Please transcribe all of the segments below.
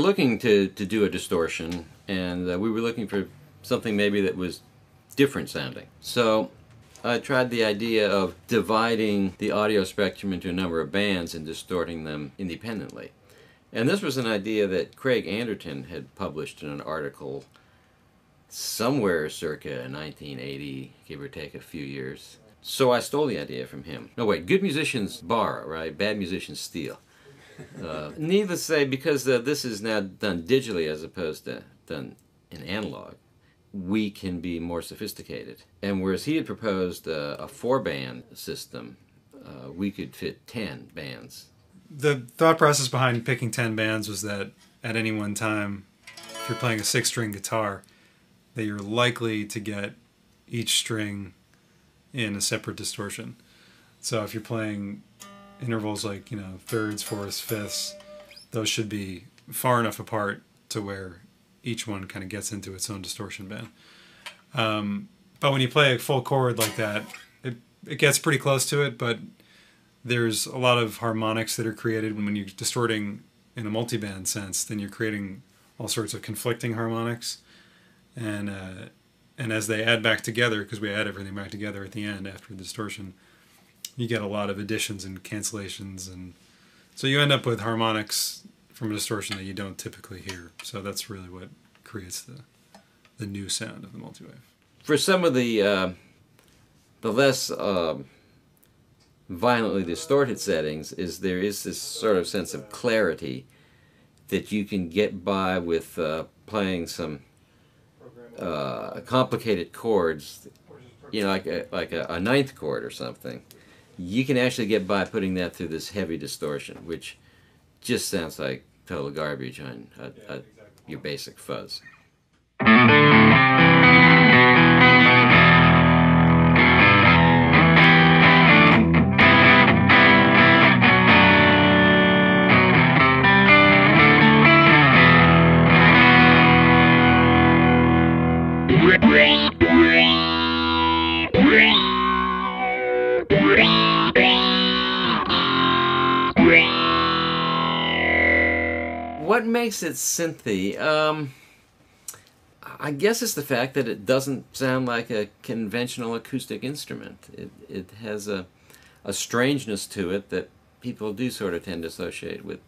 looking to do a distortion, and we were looking for something maybe that was different sounding. So I tried the idea of dividing the audio spectrum into a number of bands and distorting them independently. And this was an idea that Craig Anderton had published in an article somewhere circa 1980, give or take a few years. So I stole the idea from him. No, wait, good musicians borrow, right? Bad musicians steal. Needless to say, because this is now done digitally as opposed to done in analog, we can be more sophisticated. And whereas he had proposed a 4-band system, we could fit 10 bands. The thought process behind picking 10 bands was that at any one time, if you're playing a 6-string guitar, that you're likely to get each string in a separate distortion. So if you're playing intervals like, thirds, fourths, fifths, those should be far enough apart to where each one kind of gets into its own distortion band. But when you play a full chord like that, it gets pretty close to it, but there's a lot of harmonics that are created when you're distorting in a multiband sense. Then you're creating all sorts of conflicting harmonics, and as they add back together, because we add everything back together at the end after the distortion, you get a lot of additions and cancellations, and so you end up with harmonics from a distortion that you don't typically hear. So that's really what creates the new sound of the multiwave. For some of the less violently distorted settings, there is this sort of sense of clarity that you can get by with playing some complicated chords, like a ninth chord or something. You can actually get by putting that through this heavy distortion, which just sounds like total garbage on your basic fuzz. What makes it synthy? I guess it's the fact that it doesn't sound like a conventional acoustic instrument. It has a strangeness to it that people do sort of tend to associate with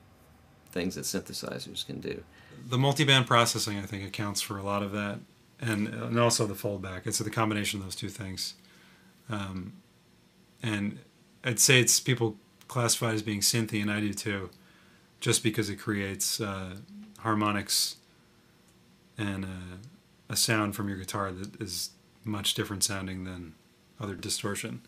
things that synthesizers can do. The multiband processing, I think, accounts for a lot of that, and also the foldback. It's the combination of those two things. And I'd say people classify it as being synthy, and I do too, just because it creates harmonics and a sound from your guitar that is much different sounding than other distortion.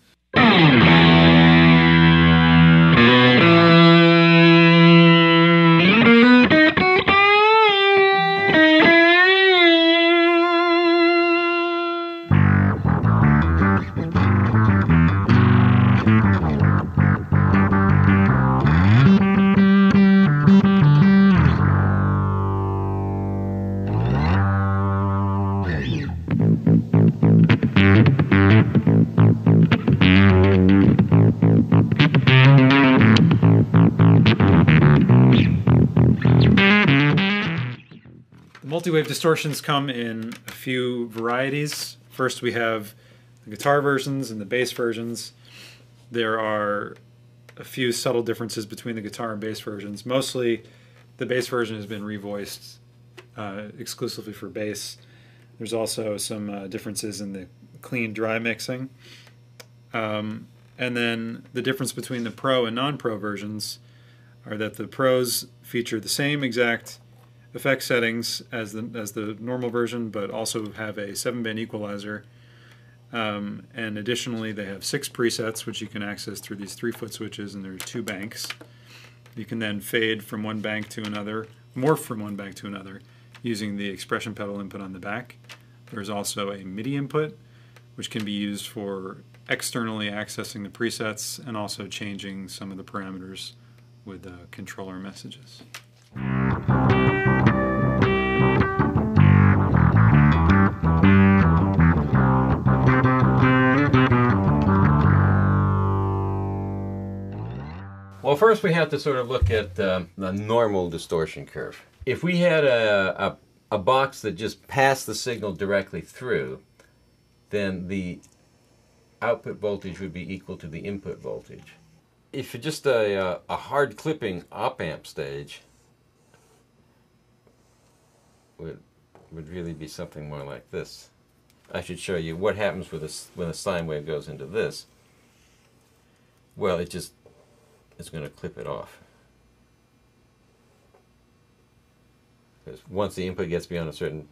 Multiwave distortions come in a few varieties. First, we have the guitar versions and the bass versions. There are a few subtle differences between the guitar and bass versions. Mostly, the bass version has been revoiced exclusively for bass. There's also some differences in the clean, dry mixing. And then the difference between the pro and non-pro versions are that the pros feature the same exact effect settings as the normal version, but also have a 7-band equalizer. And additionally, they have 6 presets, which you can access through these 3-foot switches, and there are 2 banks. You can then fade from one bank to another, morph from one bank to another, using the expression pedal input on the back. There's also a MIDI input, which can be used for externally accessing the presets and also changing some of the parameters with controller messages. Well, first we have to sort of look at the normal distortion curve. If we had a box that just passed the signal directly through, then the output voltage would be equal to the input voltage. If you're just a hard clipping op-amp stage, would really be something more like this. I should show you what happens with when a sine wave goes into this. Well, it's going to clip it off. Because once the input gets beyond a certain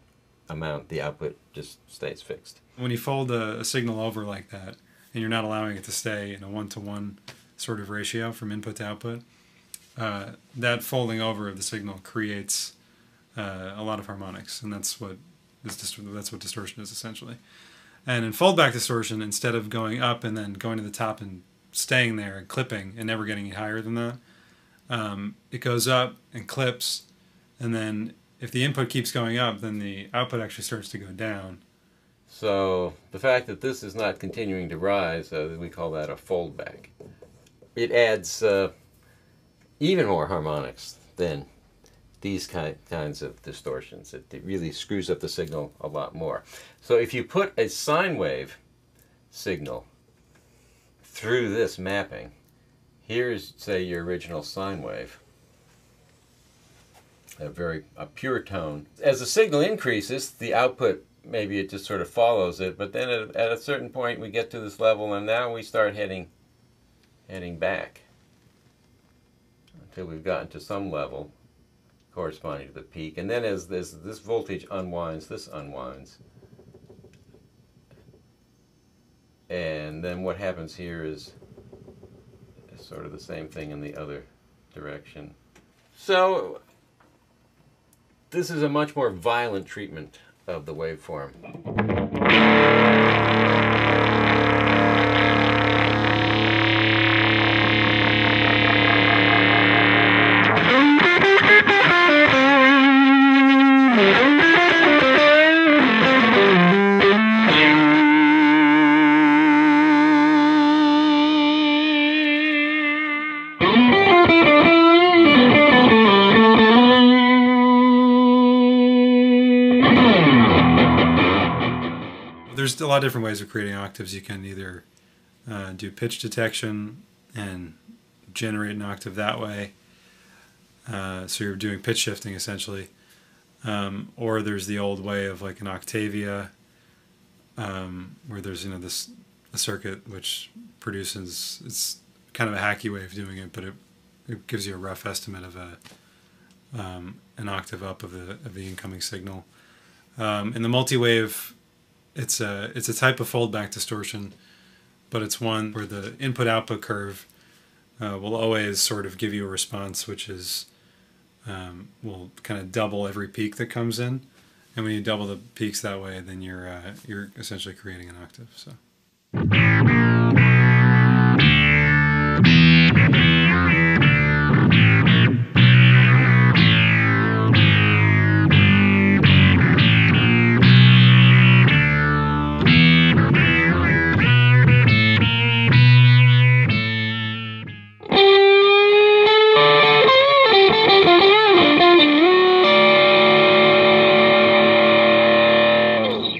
amount, the output just stays fixed. When you fold a signal over like that, and you're not allowing it to stay in a one-to-one sort of ratio from input to output, that folding over of the signal creates a lot of harmonics, and that's what distortion is essentially. And in foldback distortion, instead of going up and then going to the top and staying there and clipping and never getting any higher than that, it goes up and clips, and then if the input keeps going up, then the output actually starts to go down. So the fact that this is not continuing to rise, we call that a foldback. It adds even more harmonics than these kinds of distortions. It really screws up the signal a lot more. So if you put a sine wave signal through this mapping, here's, say, your original sine wave, a pure tone. As the signal increases, the output, maybe it just sort of follows it, but then at a certain point we get to this level, and now we start heading back until we've gotten to some level corresponding to the peak. And then as this voltage unwinds, this unwinds. And then what happens here is sort of the same thing in the other direction. So this is a much more violent treatment of the waveform. There's a lot of different ways of creating octaves. You can either do pitch detection and generate an octave that way. So you're doing pitch shifting essentially. Or there's the old way of like an Octavia, where there's a circuit which produces, it's kind of a hacky way of doing it, but it gives you a rough estimate of an octave up of the incoming signal. In the multi-wave, it's a type of foldback distortion, but it's one where the input-output curve will always sort of give you a response which is will kind of double every peak that comes in, and when you double the peaks that way, then you're essentially creating an octave. So.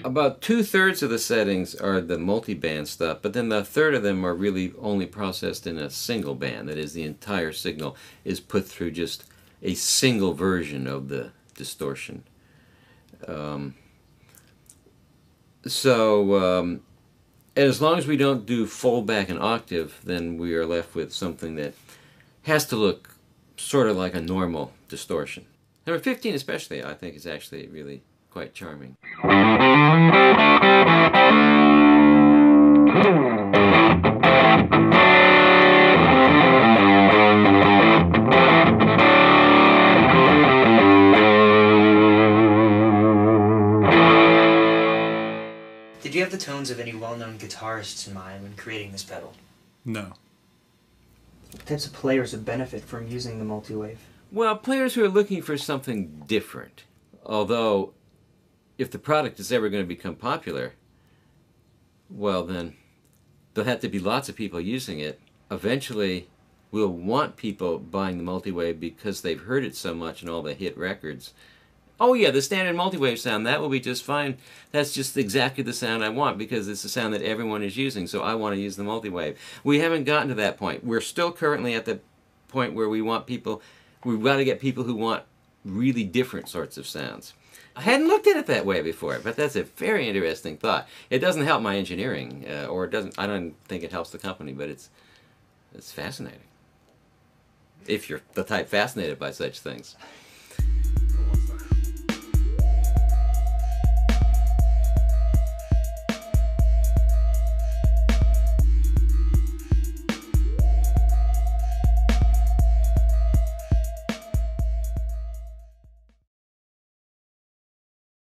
About 2/3 of the settings are the multi-band stuff, but then the third of them are really only processed in a single band. That is, the entire signal is put through just a single version of the distortion. And as long as we don't do foldback and octave, then we are left with something that has to look sort of like a normal distortion. Number 15 especially, I think, is actually really quite charming. Did you have the tones of any well-known guitarists in mind when creating this pedal? No. What types of players would benefit from using the multi-wave? Well, players who are looking for something different. Although, if the product is ever going to become popular, well then, there'll have to be lots of people using it. Eventually, we'll want people buying the multi-wave because they've heard it so much in all the hit records. Oh yeah, the standard multi-wave sound, that will be just fine. That's just exactly the sound I want because it's the sound that everyone is using, so I want to use the multi-wave. We haven't gotten to that point. We're still currently at the point where we've got to get people who want really different sorts of sounds. I hadn't looked at it that way before, but that's a very interesting thought. It doesn't help my engineering, or it doesn't. I don't think it helps the company, but it's fascinating. If you're the type fascinated by such things.